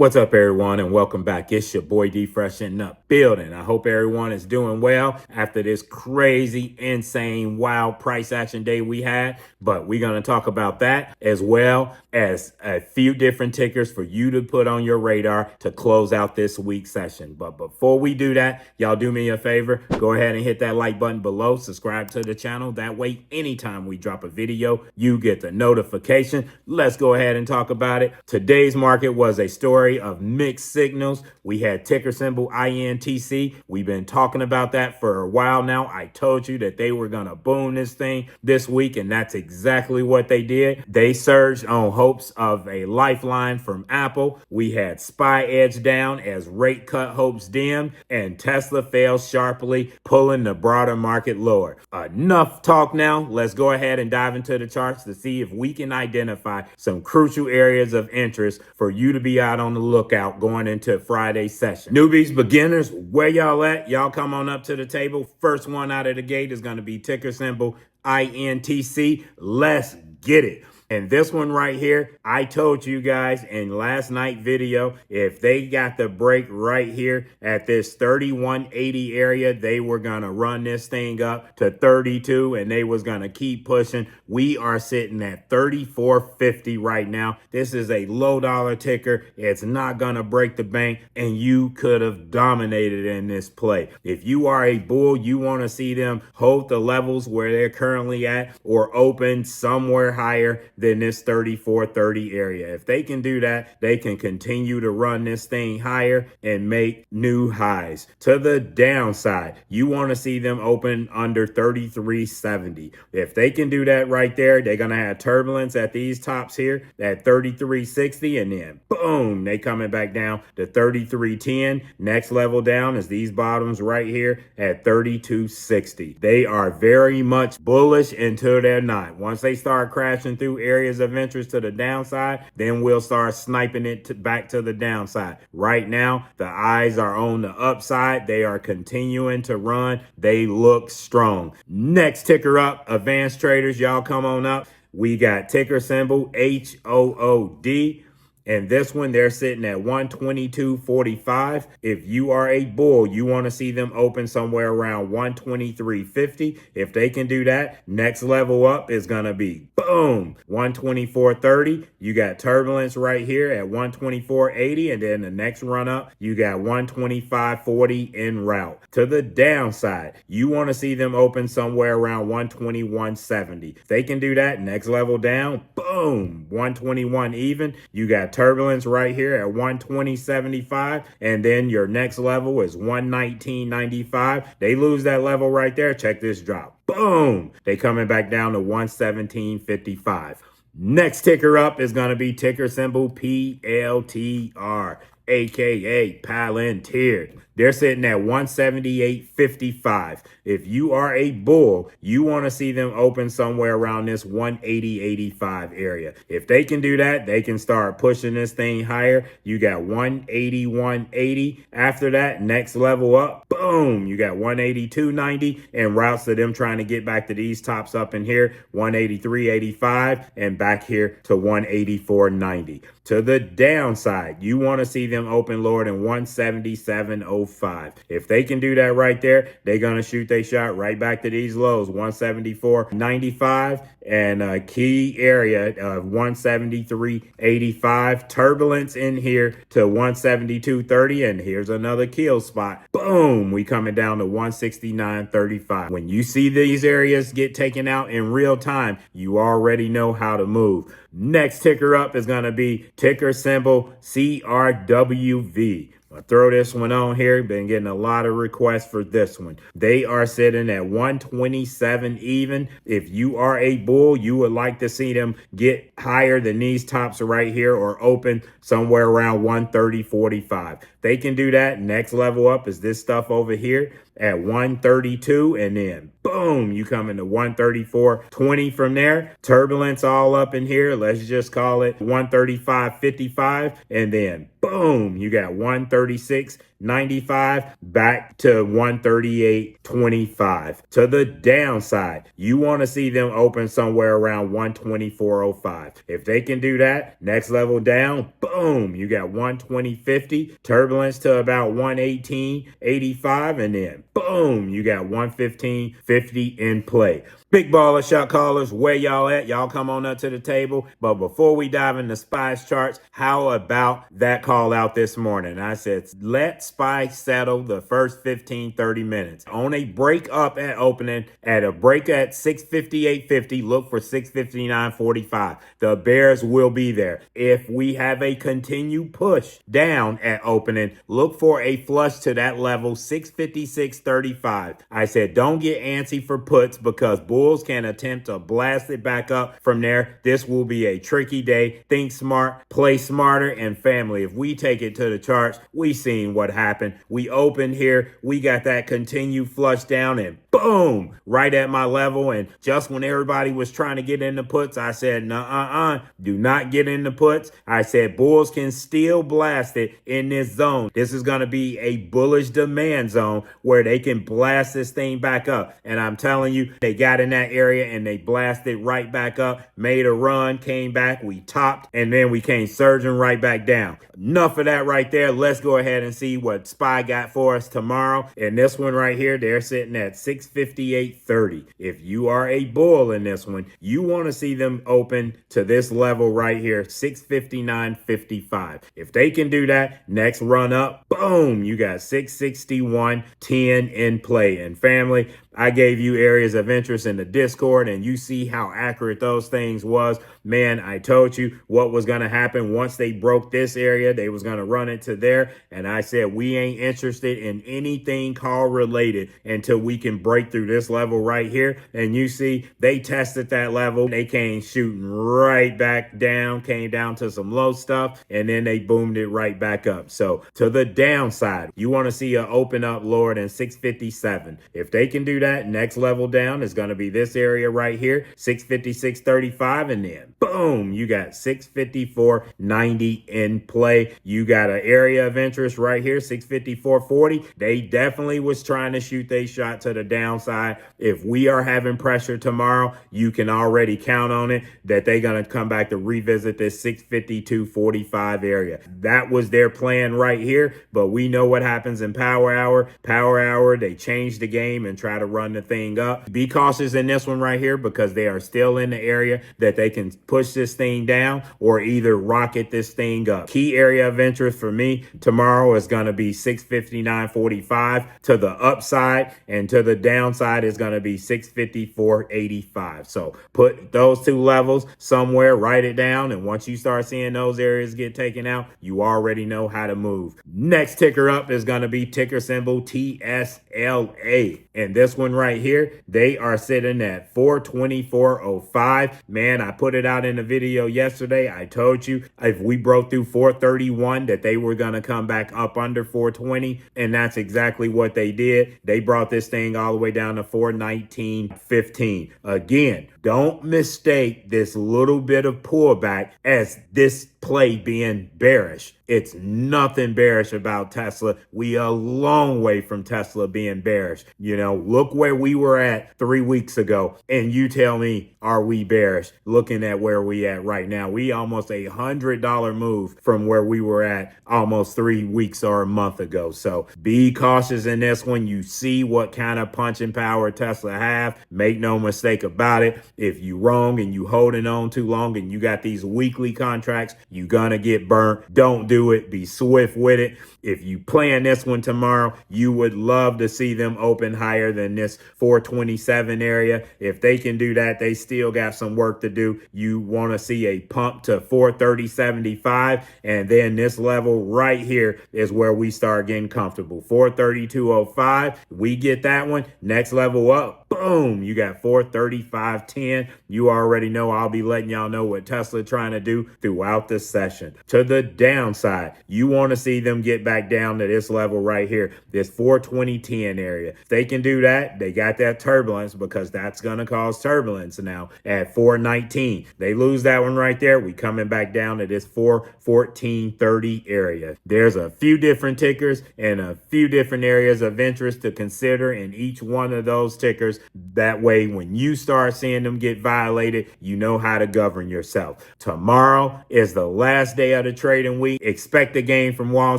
What's up, everyone, and welcome back. It's your boy D Fresh in the building. I hope everyone is doing well after this crazy, insane, wild price action day we had. But we're going to talk about that as well as a few different tickers for you to put on your radar to close out this week's session. But before we do that, y'all do me a favor. Go ahead and hit that like button below. Subscribe to the channel. That way, anytime we drop a video, you get the notification. Let's go ahead and talk about it. Today's market was a story of mixed signals. We had ticker symbol INTC. We've been talking about that for a while now. I told you that they were going to boom this thing this week, and that's exactly what they did. They surged on hopes of a lifeline from Apple. We had SPY edge down as rate cut hopes dimmed, and Tesla fell sharply, pulling the broader market lower. Enough talk now. Let's go ahead and dive into the charts to see if we can identify some crucial areas of interest for you to be out on the lookout going into Friday's session. Newbies, beginners, where y'all at? Y'all come on up to the table. First one out of the gate is going to be ticker symbol INTC. Let's get it. And this one right here, I told you guys in last night video, if they got the break right here at this 3180 area, they were going to run this thing up to 32 and they was going to keep pushing. We are sitting at 3450 right now. This is a low dollar ticker. It's not going to break the bank, and you could have dominated in this play. If you are a bull, you want to see them hold the levels where they're currently at or open somewhere higher than this 3430 area. If they can do that, they can continue to run this thing higher and make new highs. To the downside, you want to see them open under 3370. If they can do that right there, they're going to have turbulence at these tops here at 3360, and then boom, they coming back down to 3310. Next level down is these bottoms right here at 3260. They are very much bullish until they're not. Once they start crashing through areas of interest to the downside, then we'll start sniping it back to the downside. Right now, the eyes are on the upside. They are continuing to run. They look strong. Next ticker up, advanced traders, y'all come on up. We got ticker symbol HOOD. And this one, they're sitting at 122.45. If you are a bull, you want to see them open somewhere around 123.50. If they can do that, next level up is going to be boom, 124.30. You got turbulence right here at 124.80. And then the next run up, you got 125.40 en route. To the downside, you want to see them open somewhere around 121.70. If they can do that, next level down, boom, 121 even. You got turbulence right here at 120.75, and then your next level is 119.95. They lose that level right there. Check this drop. Boom. They coming back down to 117.55. Next ticker up is going to be ticker symbol PLTR, aka Palantir. They're sitting at 178.55. If you are a bull, you want to see them open somewhere around this 180.85 area. If they can do that, they can start pushing this thing higher. You got 181.80. After that, next level up, boom, you got 182.90 and routes to them trying to get back to these tops up in here, 183.85 and back here to 184.90. To the downside, you want to see them open lower than 177.05. If they can do that right there, they're going to shoot their shot right back to these lows, 174.95 and a key area of 173.85. Turbulence in here to 172.30, and here's another kill spot. Boom, we coming down to 169.35. When you see these areas get taken out in real time, you already know how to move. Next ticker up is going to be ticker symbol CRWV. I'll throw this one on here. Been getting a lot of requests for this one. They are sitting at 127 even. If you are a bull, you would like to see them get higher than these tops right here or open somewhere around 130.45. They can do that. Next level up is this stuff over here at 132, and then boom, you come into 134.20 from there. Turbulence all up in here. Let's just call it 135.55, and then boom, you got 130. 136.95 back to 138.25. To the downside, you want to see them open somewhere around 124.05. If they can do that, next level down, boom, you got 120.50, turbulence to about 118.85, and then boom, you got 115.50 in play. Big baller shot callers, where y'all at? Y'all come on up to the table. But before we dive into SPY's charts, how about that call out this morning? I said, let SPY settle the first 15-30 minutes. On a break up at opening, at a break at 658.50, look for 659.45. The bears will be there. If we have a continued push down at opening, look for a flush to that level, 656.35. I said, don't get antsy for puts because bulls can attempt to blast it back up from there. This will be a tricky day. Think smart, play smarter, and family. If we take it to the charts, we seen what happened. We opened here. We got that continued flush down and boom, right at my level. And just when everybody was trying to get into puts, I said, no, do not get into puts. I said, bulls can still blast it in this zone. This is going to be a bullish demand zone where they can blast this thing back up. And I'm telling you, they got in that area and they blasted right back up, made a run, came back, we topped, and then we came surging right back down. Enough of that right there. Let's go ahead and see what SPY got for us tomorrow. And this one right here, they're sitting at 658.30. If you are a bull in this one, you want to see them open to this level right here, 659.55. If they can do that, next run up, boom, you got 661.10 in play. And family, I gave you areas of interest in the Discord and you see how accurate those things was. Man, I told you what was going to happen once they broke this area. They was going to run it to there. And I said, we ain't interested in anything call related until we can break through this level right here. And you see, they tested that level. They came shooting right back down, came down to some low stuff, and then they boomed it right back up. So to the downside, you want to see an open up lower than 657. If they can do that, next level down is going to be this area right here, 656.35, and then boom, you got 654.90 in play. You got an area of interest right here, 654.40. They definitely was trying to shoot they shot to the downside. If we are having pressure tomorrow, you can already count on it that they're going to come back to revisit this 652.45 area. That was their plan right here, but we know what happens in power hour. Power hour, they change the game and try to run the thing up. Be cautious in this one right here because they are still in the area that they can push this thing down or either rocket this thing up. Key area of interest for me tomorrow is going to be 659.45 to the upside, and to the downside is going to be 654.85. So put those two levels somewhere, write it down, and once you start seeing those areas get taken out, you already know how to move. Next ticker up is going to be ticker symbol TSLA. And this one right here, they are sitting at 424.05. Man, I put it out in the video yesterday. I told you if we broke through 431 that they were going to come back up under 420. And that's exactly what they did. They brought this thing all the way down to 419.15. Again, don't mistake this little bit of pullback as this play being bearish. It's nothing bearish about Tesla. We are a long way from Tesla being bearish. You know, look where we were at 3 weeks ago, and you tell me, are we bearish? Looking at where we at right now, we almost $100 move from where we were at almost 3 weeks or a month ago. So be cautious in this one. You see what kind of punching power Tesla have. Make no mistake about it. If you wrong and you holding on too long and you got these weekly contracts, you gonna get burnt. Don't do it. Be swift with it. If you plan this one tomorrow, you would love to see them open higher than this 427 area. If they can do that, they still got some work to do. You want to see a pump to 430.75, and then this level right here is where we start getting comfortable. 432.05, we get that one. Next level up, boom, you got 435.10. You already know I'll be letting y'all know what Tesla trying to do throughout the the session. To the downside, you want to see them get back down to this level right here, this 420.10 area. If they can do that, they got that turbulence, because that's going to cause turbulence now at 419. They lose that one right there, we coming back down to this 414.30 area. There's a few different tickers and a few different areas of interest to consider in each one of those tickers. That way, when you start seeing them get violated, you know how to govern yourself. Tomorrow is the last day of the trading week. Expect a gain from Wall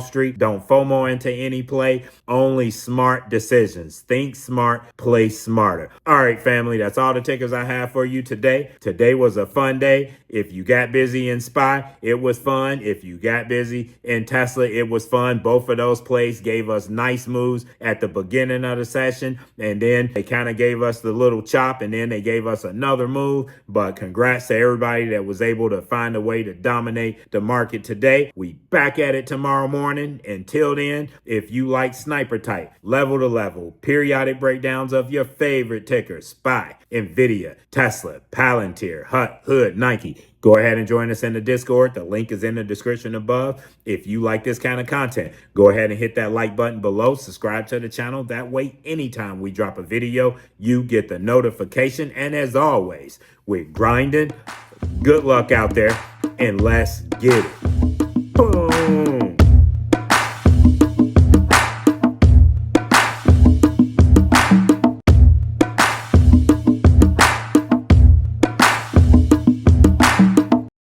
Street. Don't FOMO into any play. Only smart decisions. Think smart, play smarter. All right, family, that's all the tickers I have for you today. Today was a fun day. If you got busy in SPY, it was fun. If you got busy in Tesla, it was fun. Both of those plays gave us nice moves at the beginning of the session, and then they kind of gave us the little chop, and then they gave us another move. But congrats to everybody that was able to find a way to dominate the market today. We back at it tomorrow morning. Until then, if you like sniper type, level to level, periodic breakdowns of your favorite tickers, SPY, NVIDIA, Tesla, Palantir, Hood, Nike, go ahead and join us in the Discord. The link is in the description above. If you like this kind of content, go ahead and hit that like button below. Subscribe to the channel. That way, anytime we drop a video, you get the notification. And as always, we're grinding. Good luck out there, and let's get it. Boom.